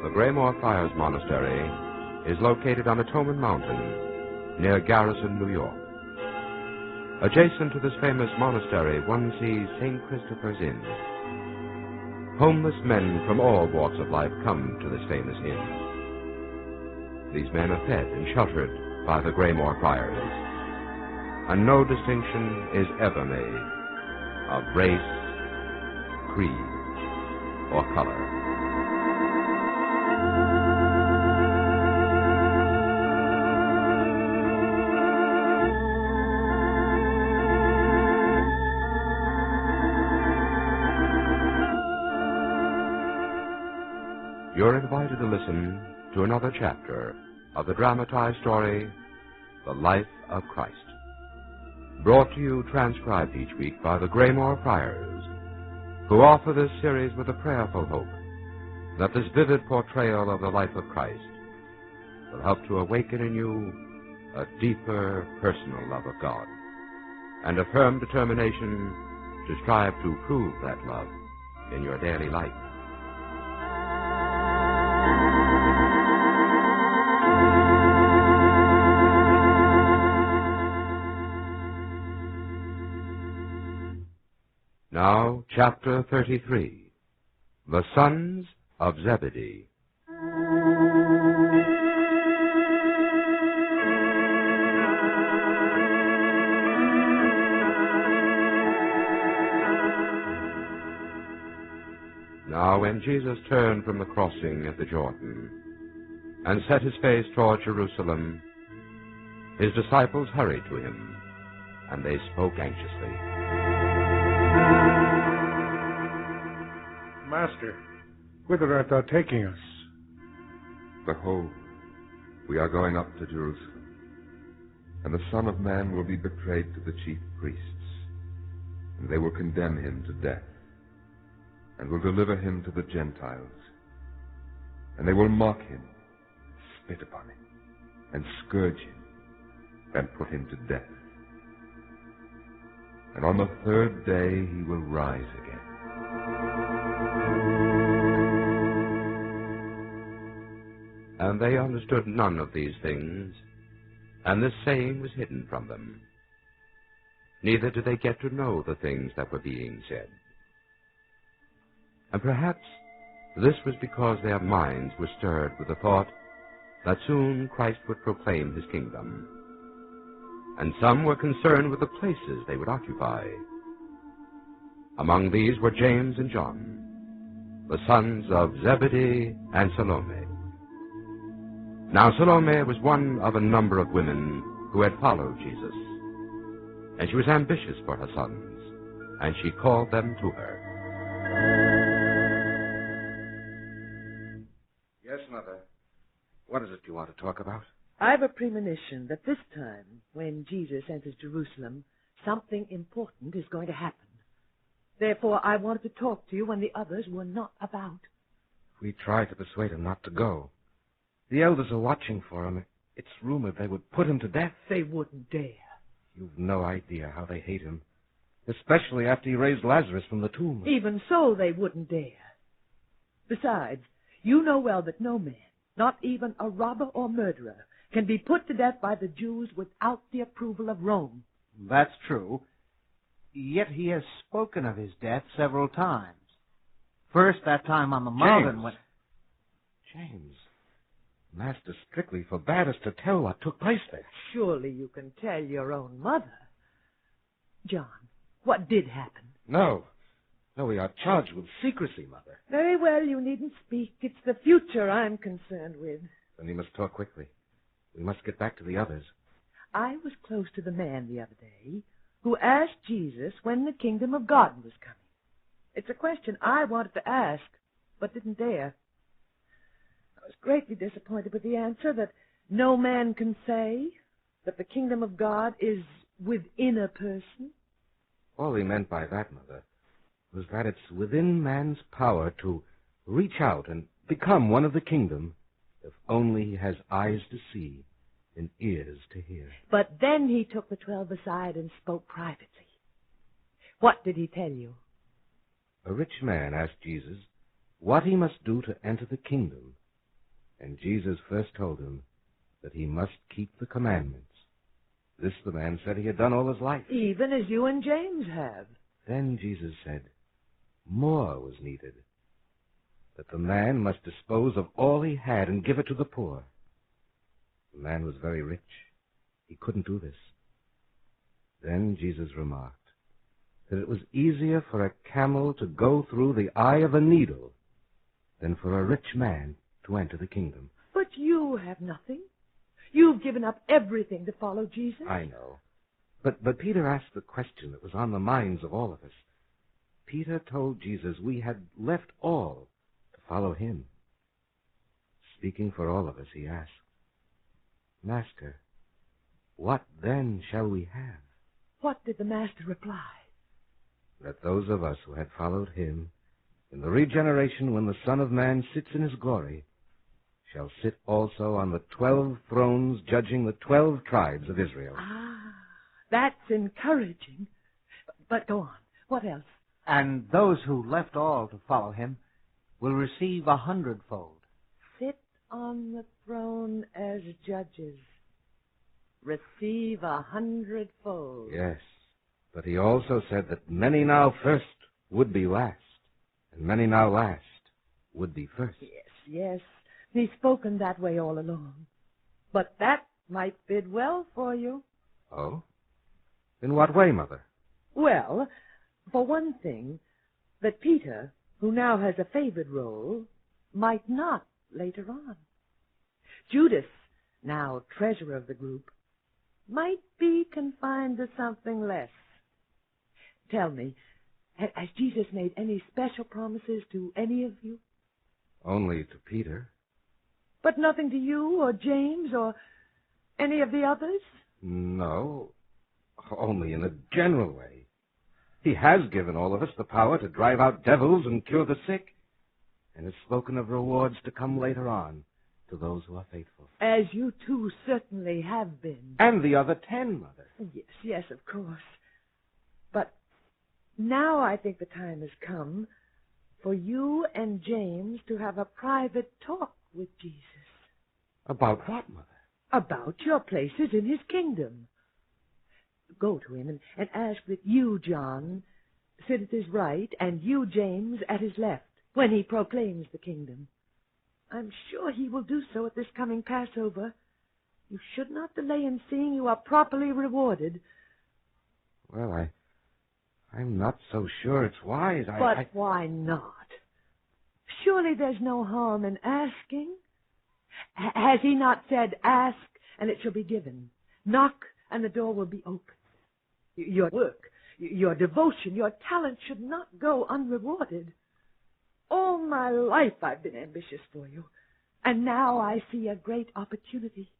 The Graymore Friars Monastery is located on Atonement Mountain near Garrison, New York. Adjacent to this famous monastery, one sees St. Christopher's Inn. Homeless men from all walks of life come to this famous inn. These men are fed and sheltered by the Graymore Friars, and no distinction is ever made of race, creed, or color. You're invited to listen to another chapter of the dramatized story, The Life of Christ, brought to you transcribed each week by the Graymore Friars, who offer this series with a prayerful hope that this vivid portrayal of the life of Christ will help to awaken in you a deeper personal love of God and a firm determination to strive to prove that love in your daily life. Now, Chapter 33, The Sons of Zebedee. Now, when Jesus turned from the crossing at the Jordan and set his face toward Jerusalem, his disciples hurried to him, and they spoke anxiously. Master, whither art thou taking us? Behold, we are going up to Jerusalem, and the Son of Man will be betrayed to the chief priests, and they will condemn him to death, and will deliver him to the Gentiles. And they will mock him, spit upon him, and scourge him, and put him to death. And on the third day he will rise again. And they understood none of these things, and this saying was hidden from them. Neither did they get to know the things that were being said. And perhaps this was because their minds were stirred with the thought that soon Christ would proclaim his kingdom. And some were concerned with the places they would occupy. Among these were James and John, the sons of Zebedee and Salome. Now Salome was one of a number of women who had followed Jesus, and she was ambitious for her sons, and she called them to her. Yes, Mother. What is it you want to talk about? I've a premonition that this time, when Jesus enters Jerusalem, something important is going to happen. Therefore, I wanted to talk to you when the others were not about. We tried to persuade him not to go. The elders are watching for him. It's rumored they would put him to death. They wouldn't dare. You've no idea how they hate him, especially after he raised Lazarus from the tomb. Even so, they wouldn't dare. Besides, you know well that no man, not even a robber or murderer, can be put to death by the Jews without the approval of Rome. That's true. Yet he has spoken of his death several times. First, that time on the mountain when... James, Master strictly forbade us to tell what took place there. Surely you can tell your own mother. John, what did happen? No, we are charged with secrecy, Mother. Very well, you needn't speak. It's the future I'm concerned with. Then you must talk quickly. We must get back to the others. I was close to the man the other day who asked Jesus when the kingdom of God was coming. It's a question I wanted to ask, but didn't dare. I was greatly disappointed with the answer that no man can say, that the kingdom of God is within a person. All he meant by that, Mother, was that it's within man's power to reach out and become one of the kingdom if only he has eyes to see and ears to hear. But then he took the 12 aside and spoke privately. What did he tell you? A rich man asked Jesus what he must do to enter the kingdom And Jesus first told him that he must keep the commandments. This the man said he had done all his life. Even as you and James have. Then Jesus said more was needed, that the man must dispose of all he had and give it to the poor. The man was very rich. He couldn't do this. Then Jesus remarked that it was easier for a camel to go through the eye of a needle than for a rich man to enter the kingdom. But you have nothing. You've given up everything to follow Jesus. I know. But Peter asked the question that was on the minds of all of us. Peter told Jesus we had left all to follow him. Speaking for all of us, he asked, Master, what then shall we have? What did the Master reply? That those of us who had followed him in the regeneration when the Son of Man sits in his glory shall sit also on the 12 thrones judging the 12 tribes of Israel. Ah, that's encouraging. But go on. What else? And those who left all to follow him will receive 100-fold. Sit on the throne as judges. Receive 100-fold. Yes, but he also said that many now first would be last, and many now last would be first. Yes. He's spoken that way all along. But that might bid well for you. Oh? In what way, Mother? Well, for one thing, that Peter, who now has a favored role, might not later on. Judas, now treasurer of the group, might be confined to something less. Tell me, has Jesus made any special promises to any of you? Only to Peter. But nothing to you or James or any of the others? No, only in a general way. He has given all of us the power to drive out devils and cure the sick, and has spoken of rewards to come later on to those who are faithful. As you two certainly have been. And the other 10, Mother. Yes, of course. But now I think the time has come for you and James to have a private talk with Jesus. About what, Mother? About your places in his kingdom. Go to him and ask that you, John, sit at his right and you, James, at his left when he proclaims the kingdom. I'm sure he will do so at this coming Passover. You should not delay in seeing you are properly rewarded. Well, I'm not so sure it's wise. But why not? Surely there's no harm in asking. Has he not said, ask, and it shall be given? Knock, and the door will be opened. Your work, your devotion, your talent should not go unrewarded. All my life I've been ambitious for you, and now I see a great opportunity.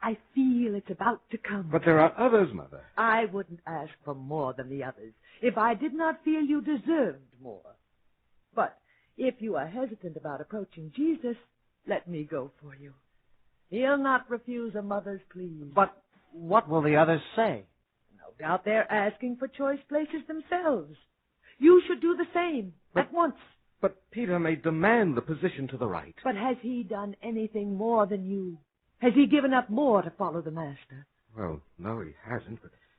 I feel it's about to come. But there are others, Mother. I wouldn't ask for more than the others if I did not feel you deserved more. But if you are hesitant about approaching Jesus, let me go for you. He'll not refuse a mother's plea. But what will the others say? No doubt they're asking for choice places themselves. You should do the same at once. But Peter may demand the position to the right. But has he done anything more than you? Has he given up more to follow the Master? Well, no, he hasn't.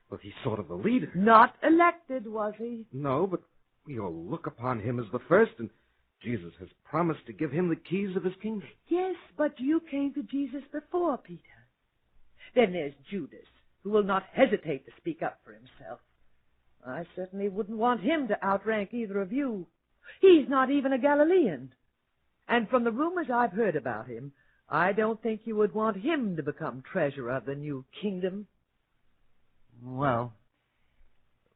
But he's sort of the leader. Not elected, was he? No, but we all look upon him as the first, and Jesus has promised to give him the keys of his kingdom. Yes, but you came to Jesus before Peter. Then there's Judas, who will not hesitate to speak up for himself. I certainly wouldn't want him to outrank either of you. He's not even a Galilean. And from the rumors I've heard about him, I don't think you would want him to become treasurer of the new kingdom. Well,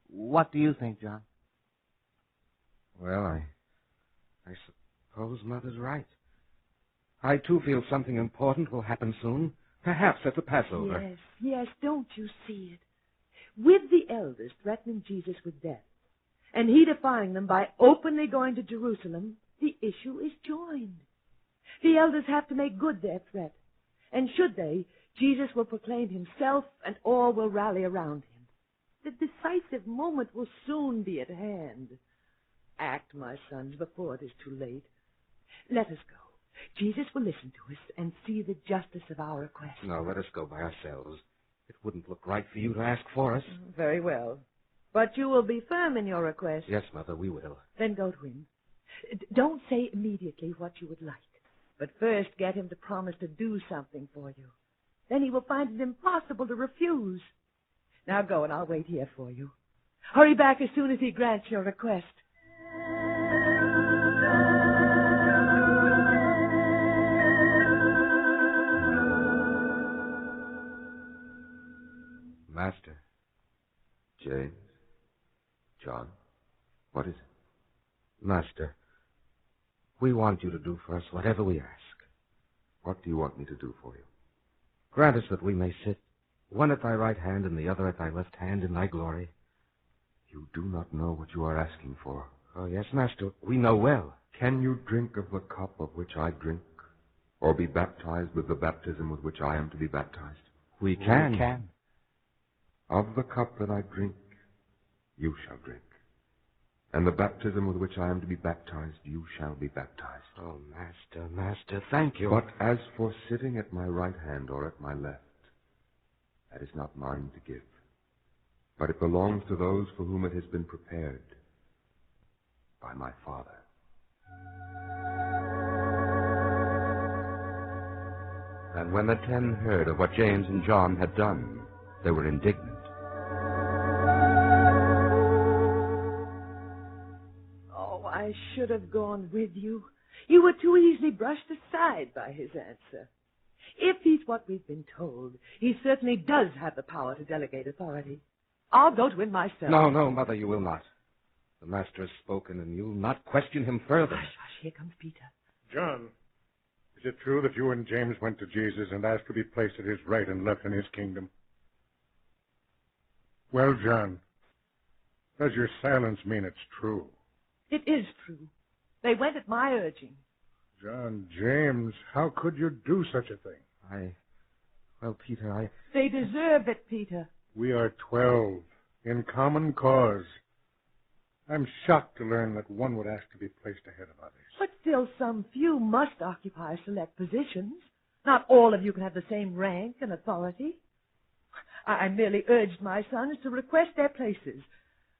what do you think, John? Well, I suppose Mother's right. I, too, feel something important will happen soon, perhaps at the Passover. Yes, don't you see it? With the elders threatening Jesus with death, and he defying them by openly going to Jerusalem, the issue is joined. The elders have to make good their threat, and should they, Jesus will proclaim himself, and all will rally around him. The decisive moment will soon be at hand. Act, my sons, before it is too late. Let us go. Jesus will listen to us and see the justice of our request. No, let us go by ourselves. It wouldn't look right for you to ask for us. Very well. But you will be firm in your request. Yes, Mother, we will. Then go to him. Don't say immediately what you would like, but first get him to promise to do something for you. Then he will find it impossible to refuse. Now go, and I'll wait here for you. Hurry back as soon as he grants your request. Master. James? John? What is it? Master, we want you to do for us whatever we ask. What do you want me to do for you? Grant us that we may sit, one at thy right hand and the other at thy left hand in thy glory. You do not know what you are asking for. Oh, yes, Master, we know well. Can you drink of the cup of which I drink, or be baptized with the baptism with which I am to be baptized? We can. We can. Of the cup that I drink, you shall drink. And the baptism with which I am to be baptized, you shall be baptized. Oh, Master, thank you. But as for sitting at my right hand or at my left, that is not mine to give, but it belongs to those for whom it has been prepared by my Father. And when the 10 heard of what James and John had done, they were indignant. Oh, I should have gone with you. You were too easily brushed aside by his answer. If he's what we've been told, he certainly does have the power to delegate authority. I'll go to him myself. No, Mother, you will not. The Master has spoken, and you'll not question him further. Hush, here comes Peter. John, is it true that you and James went to Jesus and asked to be placed at his right and left in his kingdom? Well, John, does your silence mean it's true? It is true. They went at my urging. John, James, how could you do such a thing? Well, Peter, They deserve it, Peter. We are 12, in common cause. I'm shocked to learn that one would ask to be placed ahead of others. But still some few must occupy select positions. Not all of you can have the same rank and authority. I merely urged my sons to request their places,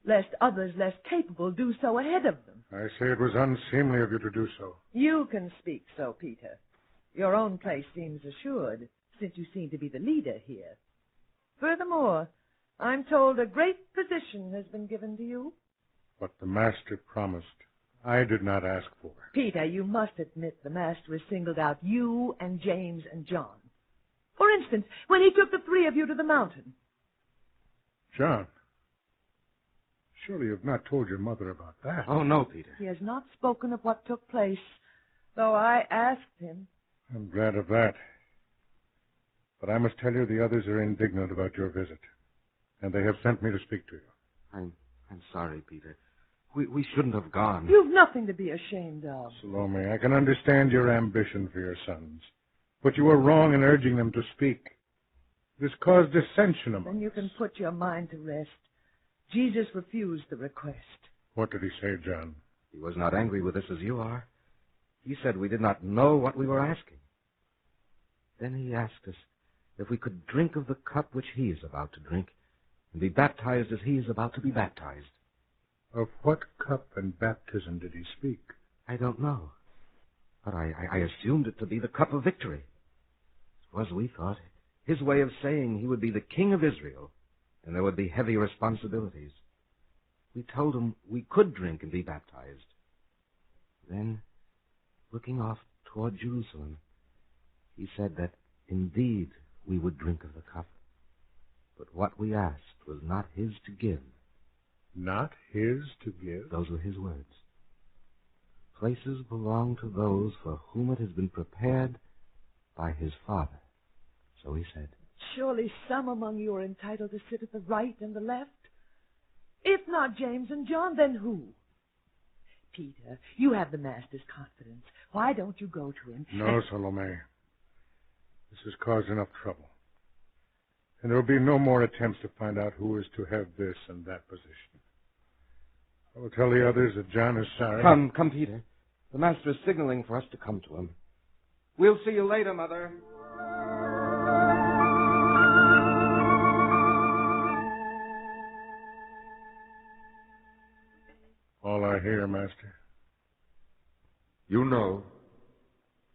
lest others less capable do so ahead of them. I say it was unseemly of you to do so. You can speak so, Peter. Your own place seems assured, since you seem to be the leader here. Furthermore, I'm told a great position has been given to you. What the Master promised, I did not ask for. Peter, you must admit the Master has singled out you and James and John. For instance, when he took the 3 of you to the mountain. John, surely you have not told your mother about that. Oh, no, Peter. He has not spoken of what took place, though I asked him. I'm glad of that. But I must tell you the others are indignant about your visit, and they have sent me to speak to you. I'm sorry, Peter. We shouldn't have gone. You've nothing to be ashamed of. Salome, I can understand your ambition for your sons, but you were wrong in urging them to speak. This caused dissension among us. Then you can put your mind to rest. Jesus refused the request. What did he say, John? He was not angry with us as you are. He said we did not know what we were asking. Then he asked us if we could drink of the cup which he is about to drink and be baptized as he is about to be baptized. Of what cup and baptism did he speak? I don't know, but I assumed it to be the cup of victory. It was, we thought, his way of saying he would be the king of Israel, and there would be heavy responsibilities. We told him we could drink and be baptized. Then, looking off toward Jerusalem, he said that indeed we would drink of the cup, but what we asked was not his to give. Not his to give? Those were his words. Places belong to those for whom it has been prepared by his Father. So he said. Surely some among you are entitled to sit at the right and the left. If not James and John, then who? Peter, you have the Master's confidence. Why don't you go to him? No, Salome. This has caused enough trouble. And there will be no more attempts to find out who is to have this and that position. I will tell the others that John is sorry. Come, Peter. The Master is signaling for us to come to him. We'll see you later, Mother. All I hear, Master. You know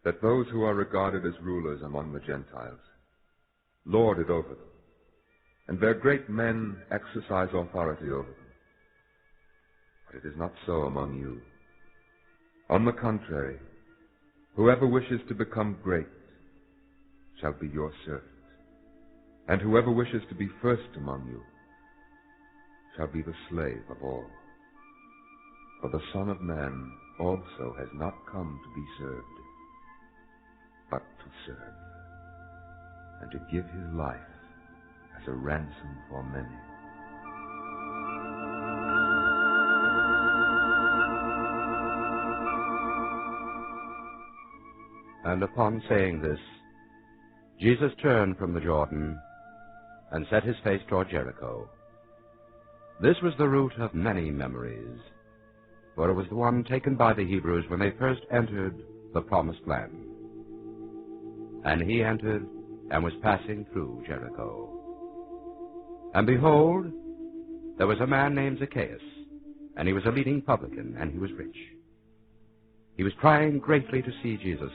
that those who are regarded as rulers among the Gentiles lord it over them, and their great men exercise authority over them. But it is not so among you. On the contrary, whoever wishes to become great shall be your servant, and whoever wishes to be first among you shall be the slave of all. For the Son of Man also has not come to be served, but to serve, and to give his life as a ransom for many. And upon saying this, Jesus turned from the Jordan and set his face toward Jericho. This was the route of many memories, for it was the one taken by the Hebrews when they first entered the Promised Land. And he entered and was passing through Jericho. And behold, there was a man named Zacchaeus, and he was a leading publican, and he was rich. He was trying greatly to see Jesus,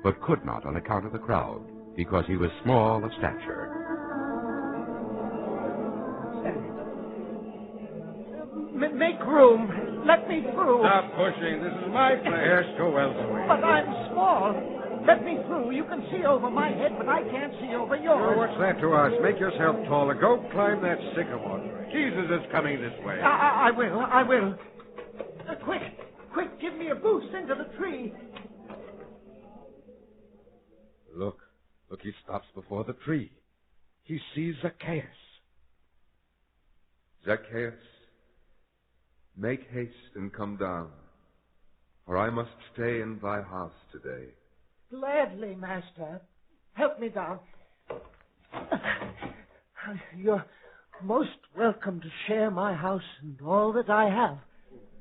but could not on account of the crowd, because he was small of stature. Make room. Let me through. Stop pushing. This is my place. Yes, go elsewhere. But I'm small. Let me through. You can see over my head, but I can't see over yours. What's that to us? Make yourself taller. Go climb that sycamore tree. Jesus is coming this way. I will. Quick, give me a boost into the tree. Look, he stops before the tree. He sees Zacchaeus. Zacchaeus, make haste and come down, for I must stay in thy house today. Gladly, Master. Help me down. You're most welcome to share my house and all that I have.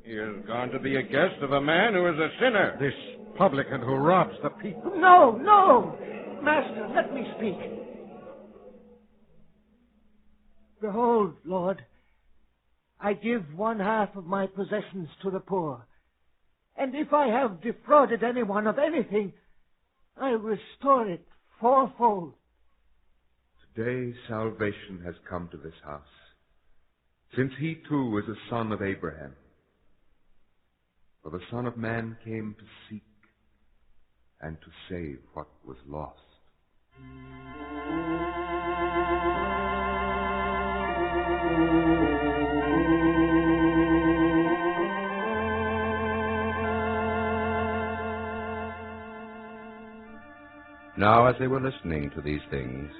He has gone to be a guest of a man who is a sinner. This publican who robs the people. No! Master, let me speak. Behold, Lord, I give 1/2 of my possessions to the poor. And if I have defrauded anyone of anything, I restore it fourfold. Today salvation has come to this house, since he too is a son of Abraham. For the Son of Man came to seek and to save what was lost. Now, as they were listening to these things,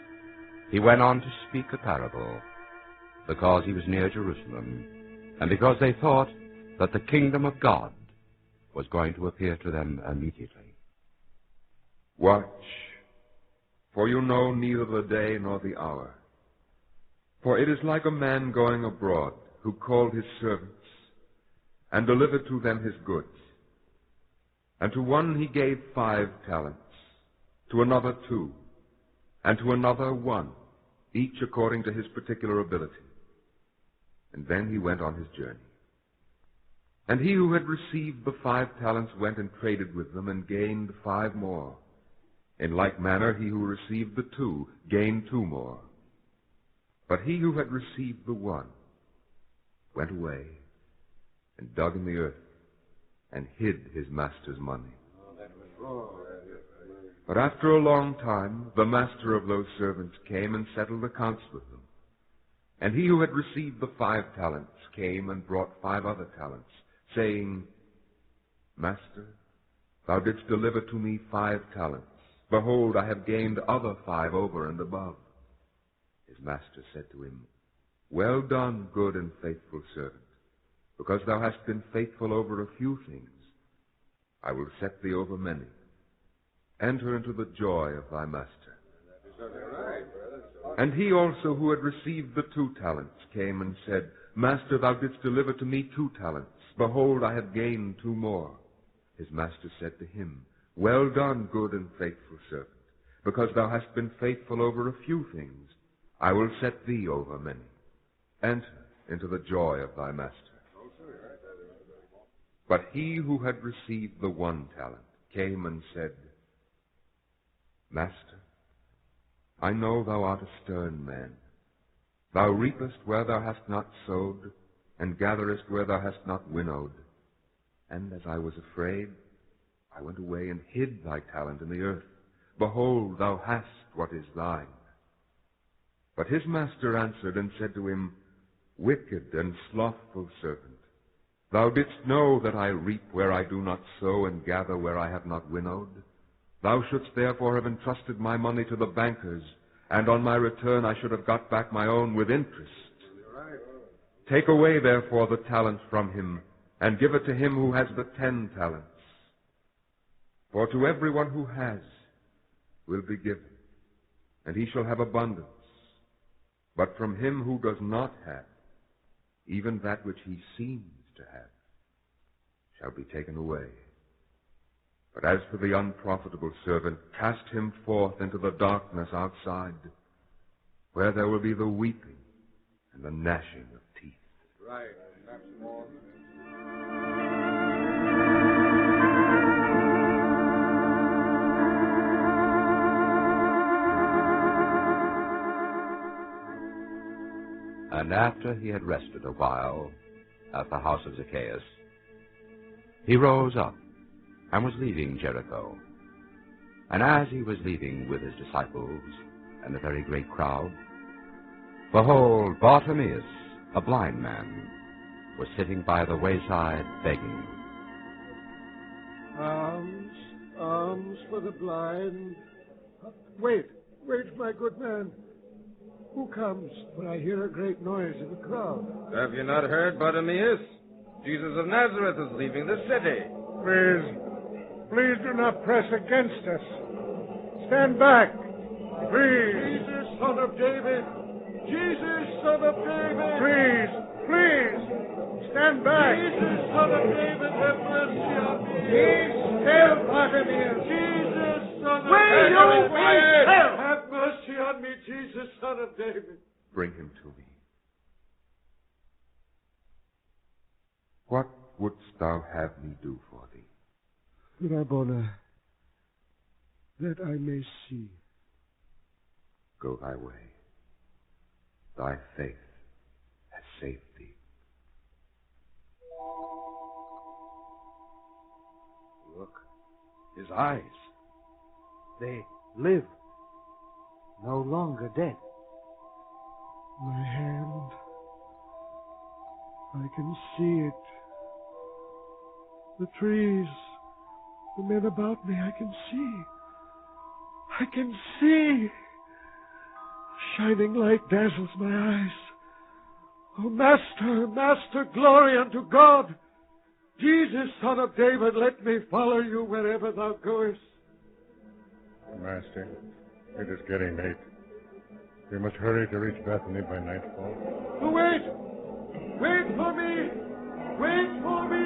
he went on to speak a parable, because he was near Jerusalem, and because they thought that the kingdom of God was going to appear to them immediately. Watch, for you know neither the day nor the hour. For it is like a man going abroad, who called his servants, and delivered to them his goods. And to one he gave 5 talents, to another 2, and to another 1, each according to his particular ability. And then he went on his journey. And he who had received the 5 talents went and traded with them, and gained 5 more. In like manner he who received the 2 gained 2 more. But he who had received the 1 went away, and dug in the earth, and hid his master's money. But after a long time, the master of those servants came and settled accounts with them. And he who had received the 5 talents came and brought 5 other talents, saying, Master, thou didst deliver to me 5 talents. Behold, I have gained other 5 over and above. His master said to him, Well done, good and faithful servant. Because thou hast been faithful over a few things, I will set thee over many. Enter into the joy of thy master. And he also who had received the 2 talents came and said, Master, thou didst deliver to me 2 talents. Behold, I have gained 2 more. His master said to him, Well done, good and faithful servant. Because thou hast been faithful over a few things, I will set thee over many. Enter into the joy of thy master. But he who had received the 1 talent came and said, Master, I know thou art a stern man. Thou reapest where thou hast not sowed, and gatherest where thou hast not winnowed. And as I was afraid, I went away and hid thy talent in the earth. Behold, thou hast what is thine. But his master answered and said to him, Wicked and slothful servant, thou didst know that I reap where I do not sow, and gather where I have not winnowed. Thou shouldst therefore have entrusted my money to the bankers, and on my return I should have got back my own with interest. Take away therefore the talent from him, and give it to him who has the 10 talents. For to everyone who has will be given, and he shall have abundance. But from him who does not have, even that which he seems to have shall be taken away. But as for the unprofitable servant, cast him forth into the darkness outside, where there will be the weeping and the gnashing of teeth. Right. That's more. And after he had rested a while at the house of Zacchaeus, he rose up and was leaving Jericho. And as he was leaving with his disciples and a very great crowd, behold, Bartimaeus, a blind man, was sitting by the wayside begging. Alms for the blind. Wait, my good man. Who comes when I hear a great noise in the crowd? Have you not heard, Bartimaeus? Jesus of Nazareth is leaving the city. Please do not press against us. Stand back. Please. Jesus, Son of David. Jesus, Son of David. Please. Stand back. Jesus, Son of David, have mercy on me. Be still, Bartimaeus. Jesus, Son of David. Have mercy on me, Jesus, Son of David. Bring him to me. What wouldst thou have me do for thee? Rabboni, that I may see. Go thy way. Thy faith has saved thee. Look, his eyes. They live. No longer dead. My hand. I can see it. The trees. The men about me, I can see. I can see. Shining light dazzles my eyes. Oh, Master, glory unto God. Jesus, Son of David, let me follow you wherever thou goest. Master, it is getting late. We must hurry to reach Bethany by nightfall. Oh, wait for me. Wait for me.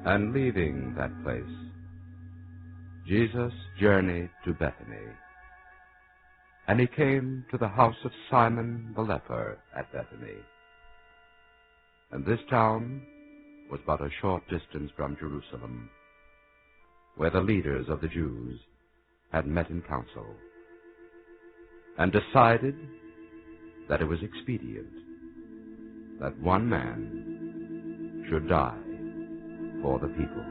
And leaving that place, Jesus journeyed to Bethany. And he came to the house of Simon the leper at Bethany. And this town was but a short distance from Jerusalem, where the leaders of the Jews had met in council, and decided that it was expedient that one man should die for the people.